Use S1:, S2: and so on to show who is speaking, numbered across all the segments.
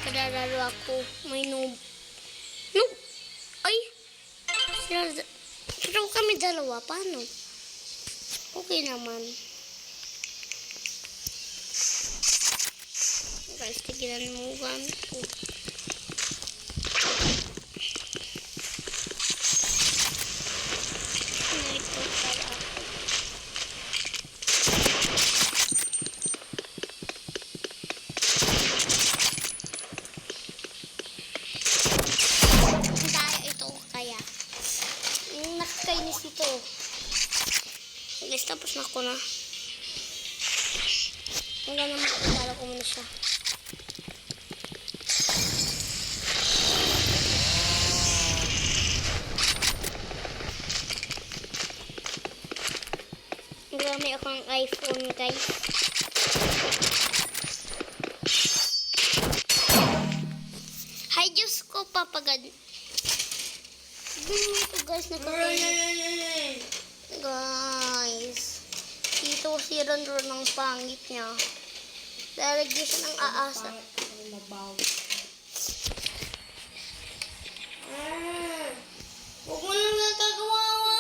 S1: Nalalaro ako. May noob. Noob! Ay! Pero kami dalawa. Paano? Okay naman. Guys, tigilan mo ganito. Ito pala ako. Nakakainis ito. Guys, tapos na ako na. Hanggang naman kilala ko muna siya. Marami akong iPhone, guys. Hay, Diyos ko, papagad. Ganyan ito, guys. Guys. Dito si Ron ng pangit niya. Lalagyan siya ng aasa.
S2: Huwag mo lang nagkagawawa.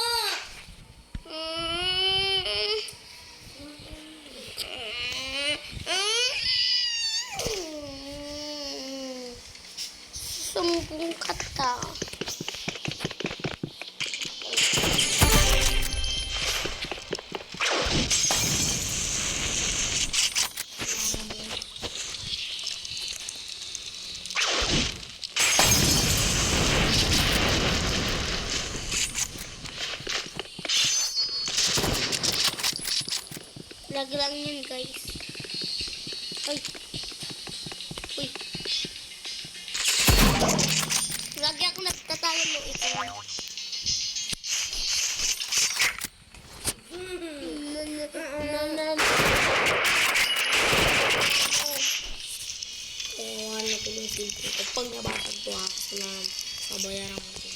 S1: Sumbong kata. Lag lang yun, guys. Ay. Uy. Lagi ako nagtatalo mo ito.
S2: Ano ko yung silpo. Kapag nabatag ko ako na kabayaran mo ito.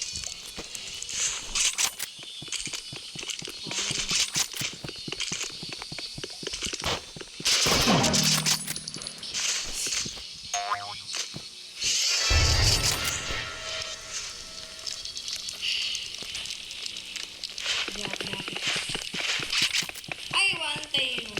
S2: Antayinos.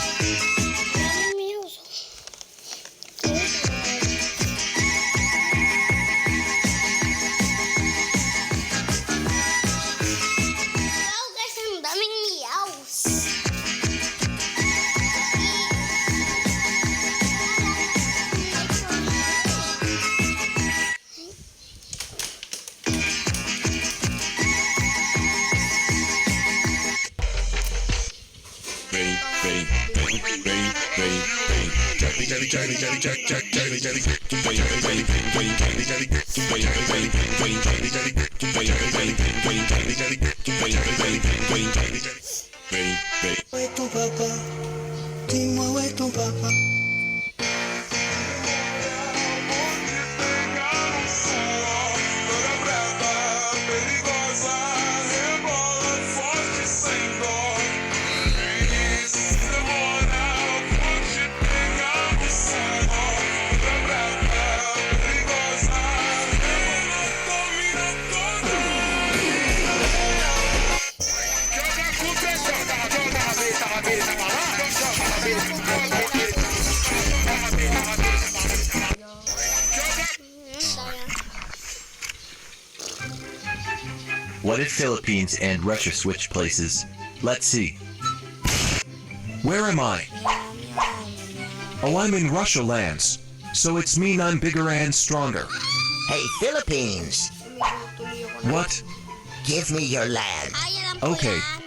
S1: Maraming meows. Wow guys, ang daming meows.
S3: Ready, ready, ready, ready, ready, ready. Jelly, jelly, jelly, jelly, jelly, jelly, jelly, jelly. Ready, ready, ready, ready, jelly, jelly. Ready, ready, ready, ready, jelly, jelly. Ready, ready, ready, ready, jelly. Ready, ready, ready, ready, jelly. Ready, ready.
S4: Où est ton papa? Dis-moi où est ton papa?
S5: What if Philippines and Russia switch places? Let's see. Where am I? Oh, I'm in Russia lands. So it's mean I'm bigger and stronger.
S6: Hey, Philippines,
S5: What?
S6: give me your land.
S1: Ay, alam ko
S5: Okay.
S1: yan.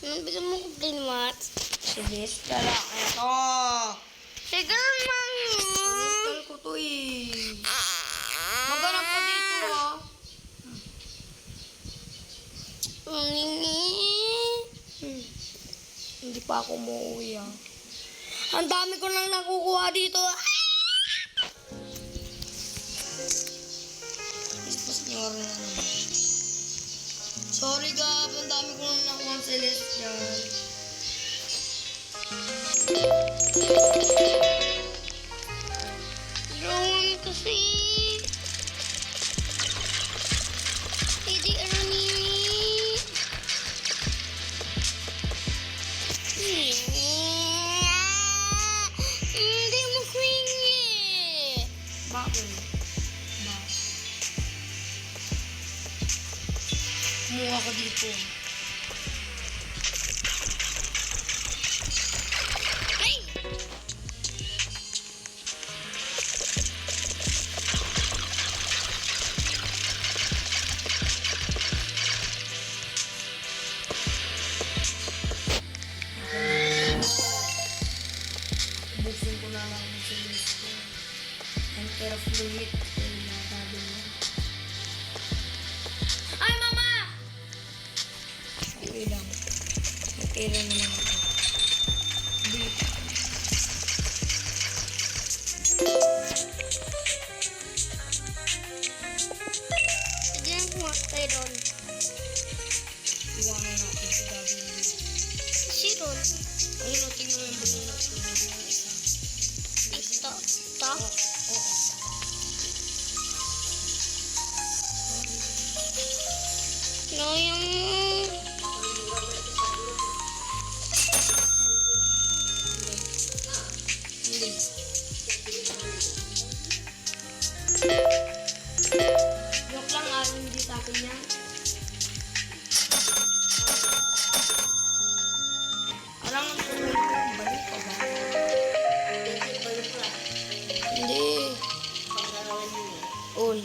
S1: Anong bigyan mo complain, Mat?
S2: Sige, tara. Eto.
S1: Sige naman.
S2: Install ko to eh. Maghanap ka dito ah. Hindi pa ako umuwi ah. Ang dami ko lang nakukuha dito. Tapos nyo rin ano. Sorry Gab, ang dami ko lang nakuha ang Celestial.
S1: Drawn kasi. Hindi aranini. Hindi mo kwingi.
S2: Bakit? Ba? Kumuha ko dito.
S1: Ay!
S2: Ubusin ko na lang yung Celestial. And care of fluid. Yung nasabi niya.
S1: Ay, mama!
S2: Okay lang. Okay lang naman ako. Wait.
S1: Tignan ko nga tayo doon.
S2: Iwanan natin si Gabi.
S1: Si Ron.
S2: Ayun o, tingnan mo yung banana ko. Yung isa.
S1: Ito. Ito.
S2: Oo.
S1: No, yung...
S2: Hindi. Joke lang ah, hindi sa akin yan. Parang ang tuloy ko, balik pa ba? Hindi. On.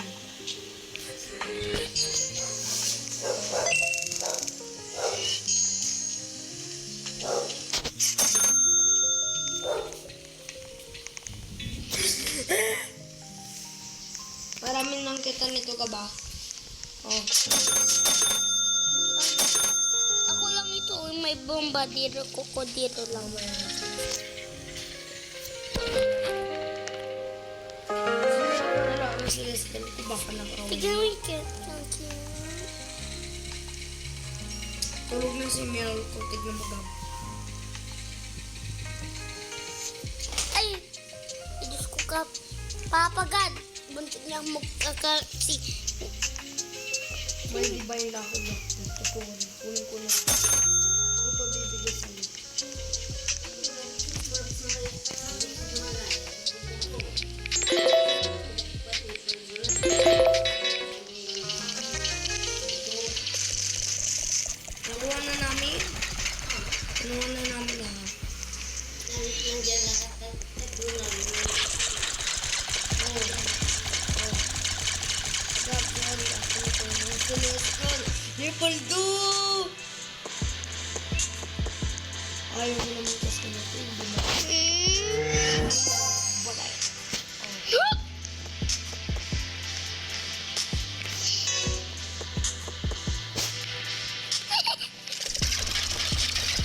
S2: Paramin lang kita nito ka ba? Oh.
S1: Ako lang ito. May bombardiro, kokodiro lang.
S2: Wala ang Celestial ko baka nakaw.
S1: Tignan mo yung cat. Thank you.
S2: Tulog na si Mel ko. Tignan mo gab.
S1: Ay! Diyos ko ka. Papa God. Buntis kaya magkakasi.
S2: May di ba yung lakad na? Tutukuhan. Kunin ko na. Hindi ko bibigay sa'yo. Nakuha na namin. Nakuha na namin lahat. Leopoldo! Ayaw mo naman kasi natin. Hindi mo. Bakit?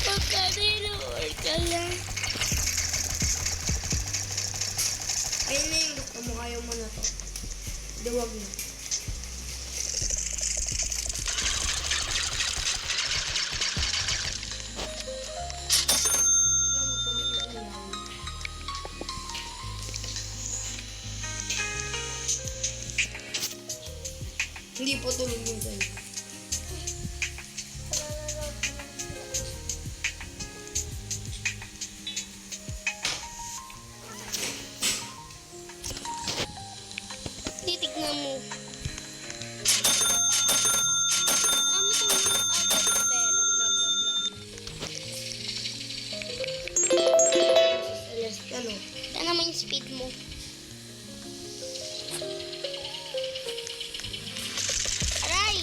S1: Pagkanino ka lang.
S2: Ayun na yung gusto mo. Ayaw mo na to. Hindi, wag na. Hindi po tulog yung sa'yo.
S1: Titignan mo. Ano to yung agad pera?
S2: Celeste, ano?
S1: Yan naman yung speed mo. Aray!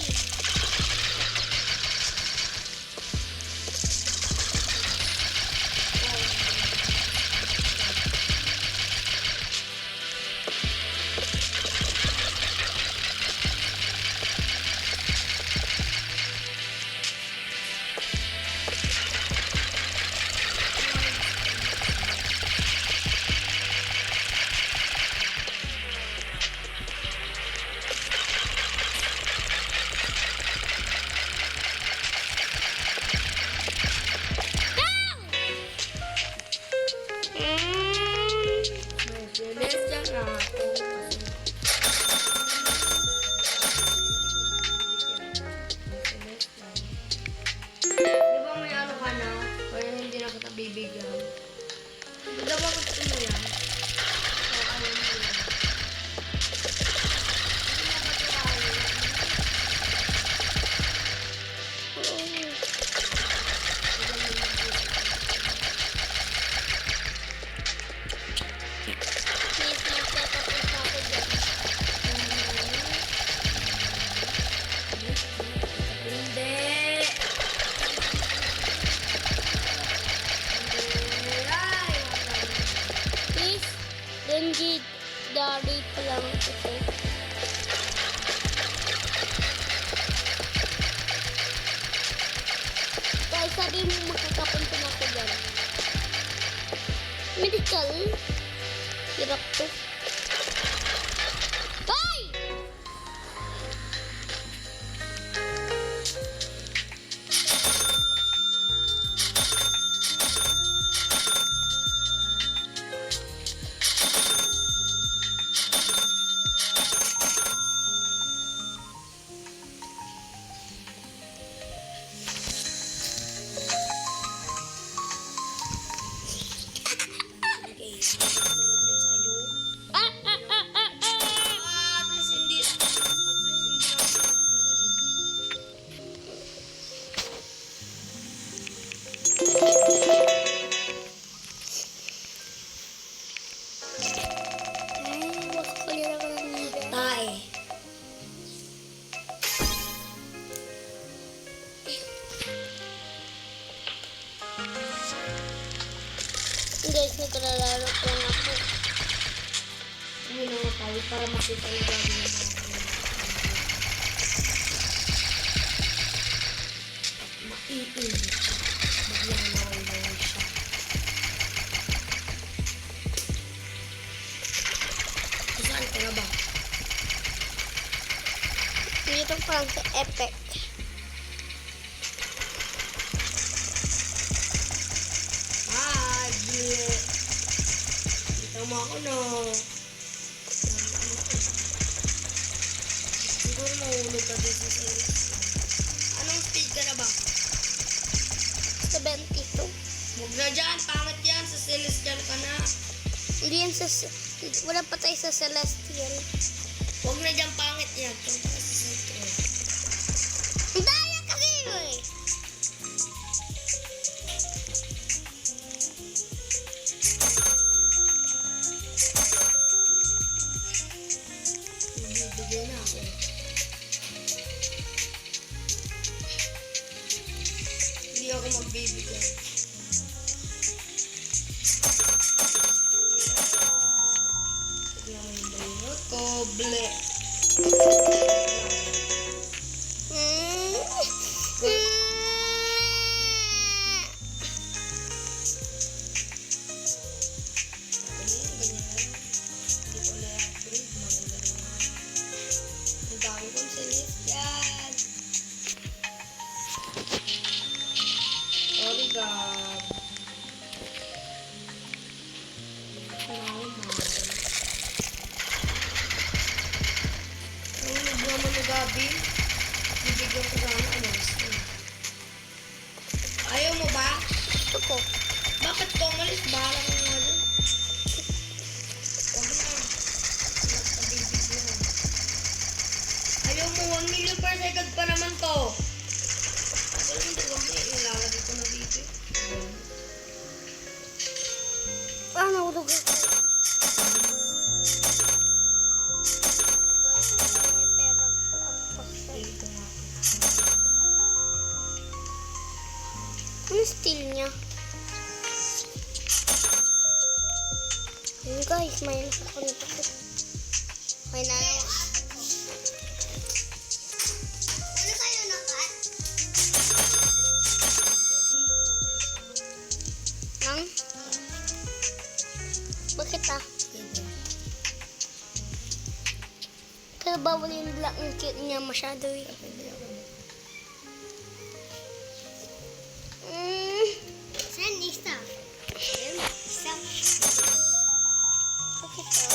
S2: Celeste yan na ako. Di ba may ano ka na? Kaya hindi na kita bibigyan. Di ba gusto mo yan? O ayaw mo yan?
S1: Please, magtatapos na ako dyan.
S2: Hindi!
S1: Please, Denji, daddy pa lang ito. Dahil sabi mo makakapunta na ako dyan. Medical? Hirap to. Ay!
S2: Okay, tulog niya sa'yo.
S1: Ah, ah, ah, ah, ah!
S2: At least hindi na tulog niya sa'yo.
S1: Ay, makakalira ka ng nila.
S2: Tay.
S1: Guys, nagkalalaro ko lang ako.
S2: Ano na nga tayo para makita yung gagawin mo. Maiinit. Biglang nawawala siya. Saan ka na ba?
S1: Dito pa lang sa Epic.
S2: Hi, Bile. Kita mo ako, no? Siguro mahulog ka din sa Celestial. Anong speed ka na ba?
S1: 72.
S2: Huwag na dyan, pangit yan. Sa Celestial ka na.
S1: Hindi yan wala pa tayo sa Celestial.
S2: Huwag na dyan, pangit yan. Punta ka sa Central.
S1: Ang daya kasi eh.
S2: Bibigyan na ako. Hindi ako magbibigyan. Tignan mo yung brain ko. Ble. Ganyan lang. Hindi ko na-upgrade. Maganda rin. Ang dami kong Celestial. Sorry, God. Nahulog naman ni Gabi. Bibigyan ko sana. Ano gusto mo? Ayaw mo ba?
S1: Gusto ko.
S2: Bakit ko umalis? Bahala ka nga dun. Huwag na. Nagpabibigyan. Ayaw mo, 1 million per second pa naman to. Wala hindi, huwag na. Ilalagay ko na dito.
S1: Nahulog ako. Guys, may pera po ako kasi.
S2: Dito nga.
S1: Ano steal niya? Ayun guys, may nakakunit ako. May nalawa. Ano kayo nakat? Nang? Bakit ah?
S2: Dito.
S1: Pero bawal yung black ang cute niya masyado eh.
S2: Pwede ako.
S1: Saan isa? Isa. Bakit ah?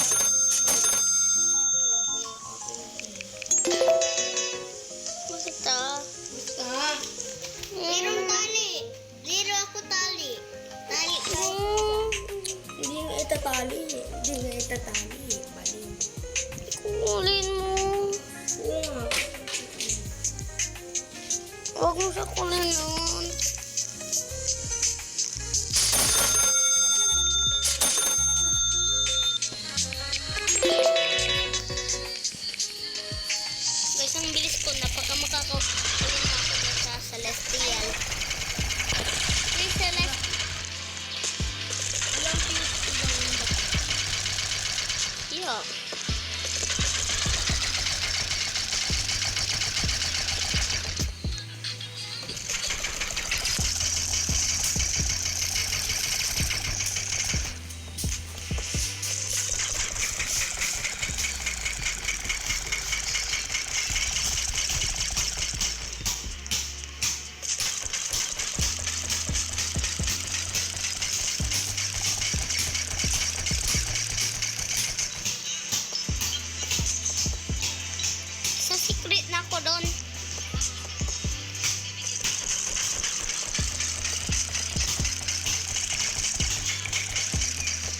S1: Bakit ah?
S2: Basta.
S1: Merong tali. Zero ako tali. Tali ko.
S2: Hindi nga itatali. Hindi nga itatali. Mali.
S1: Kulin mo.
S2: Oo nga.
S1: Huwag mo siya kulin nun. Guys, ang bilis ko. Napaka makakakulin na ako dun sa Celestial. May Celestial. Ilang piece ko ba yung bata? Yeah. Sa secret na ako doon.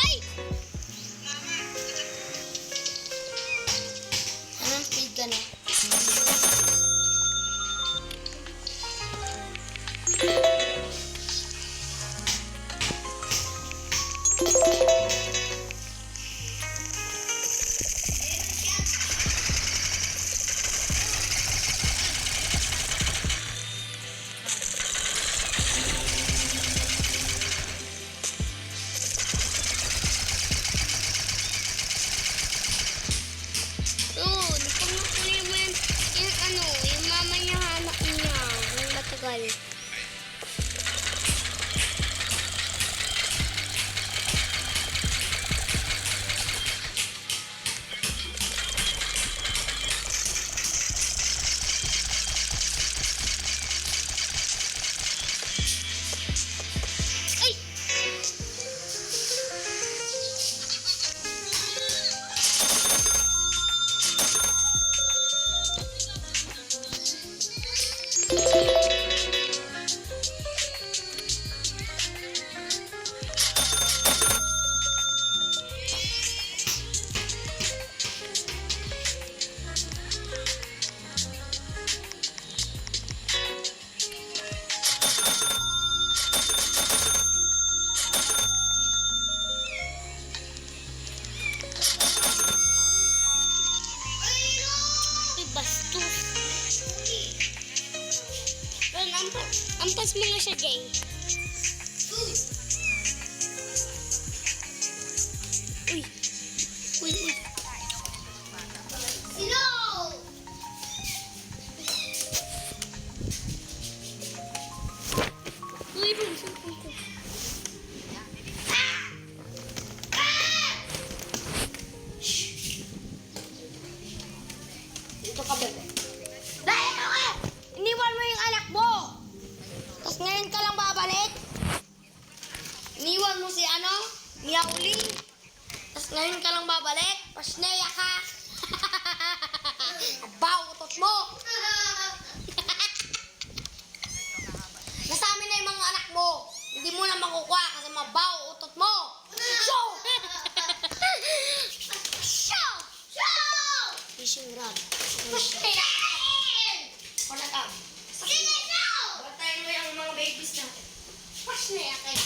S1: Ay!
S2: Anong speed ka na?
S1: Ampas mo nga siya, Jay. Uy. Uy, uy. Sino? Uy, bumsok ko.
S2: Ito ka, bebe. Dahil ka! Iniwan mo yung anak mo! Tapos ngayon ka lang babalik? Iniwan mo si ano? Miauling? Tapos ngayon ka lang babalik? Pasneya ka! Abaw, utot mo! Nasa amin na yung mga anak mo. Hindi mo na makukuha kasi mabaw, utot mo! Show! Show! Show!
S1: Fishing rod.
S2: Pasneya! Wala ka.
S1: Sige, show!
S2: Bantayan mo yung mga babies natin.
S1: Pasneya kayo.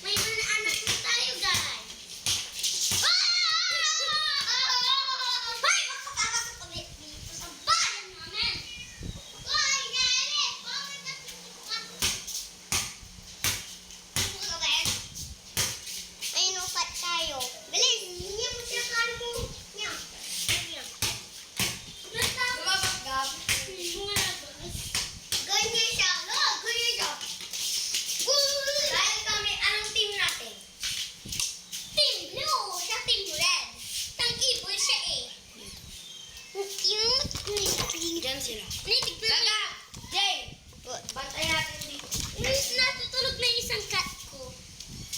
S1: May mga anak na tayo, guys. Hoy, makapapasok ulit dito sa bayan namin. Hoy, galit! Bakit natutukan? Ano ba yan? May inupat tayo. Bilis! Hindi mo siya mo. Niya. Niya.
S2: Lumabas, Gab.
S1: Ganyan siya. No, ganyan siya.
S2: Dahil kami, anong team natin?
S1: Team blue, siya team red. Tang evil siya eh.
S2: Diyan sila.
S1: Nitig na
S2: Gaga! Jay! Bantayan natin dito.
S1: natutulog na isang cat ko.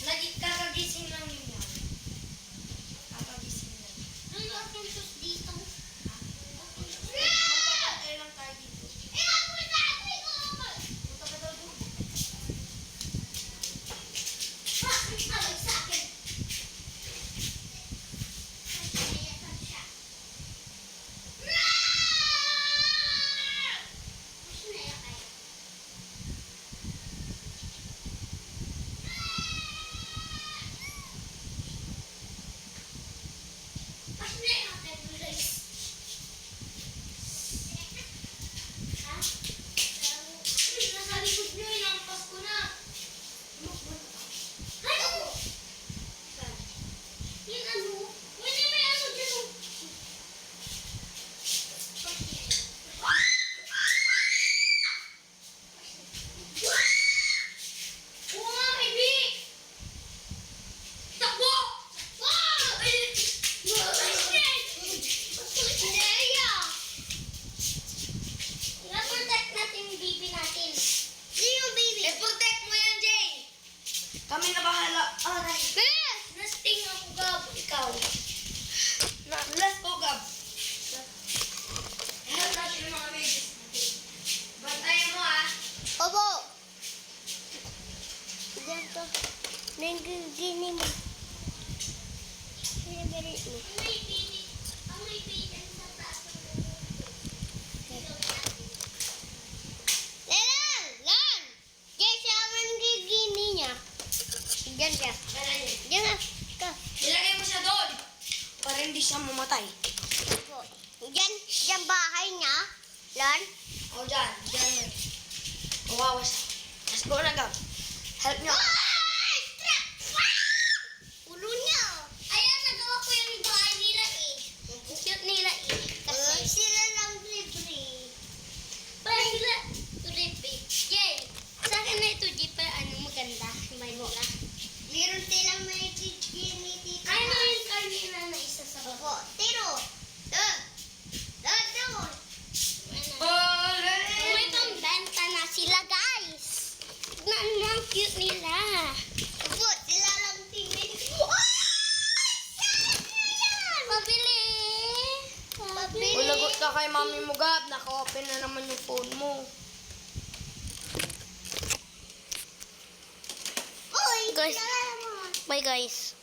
S2: Kakagising lang yun yan. Kakagising lang.
S1: Ano ang pusos dito?
S2: Magpapatay lang tayo dito. Punta ka daw doon.
S1: Sa akin. I-protect natin yung baby natin. Sino yung baby?
S2: I-protect mo yan, Jay! Kami na bahala. Aray.
S1: Yes! Nasting ako, Gab.
S2: Ikaw. Let's go, Gab. Help natin yung mga babies natin. Bantayan mo, ah.
S1: Opo. Diyan to. Nanggigini mo. Sinabari mo. May baby. Ang may baby sa taas. Lelan! Lan! Diyan siya ang nanggigini niya. Diyan siya.
S2: Kailan yun?
S1: Diyan nga. Ka.
S2: Ilagay mo siya doon. Para hindi siya mamatay.
S1: Opo. Diyan bahay niya. Lan.
S2: O, dyan. Dyan yun. Kawawa siya. Let's go na, Gab. Help nyo.
S1: Ulo niya. Ayan, nagawa ko yung bahay nila eh. Ang cute nila eh. Kasi sila lang libre. Parang sila libre. Yay! Sa akin na ito, Jeep, ano maganda. May bola. Meron silang may chichini. Ano yung kanina na isa sa bako? Tiro! Doon! Doon! May pambenta na sila, guys. Ang cute nila. Opo, sila lang tingin. Pabili! Pabili!
S2: Ulagot ka kay mami mo, Gab. Naka-open na naman yung phone mo.
S1: Uy! Guys, bye guys.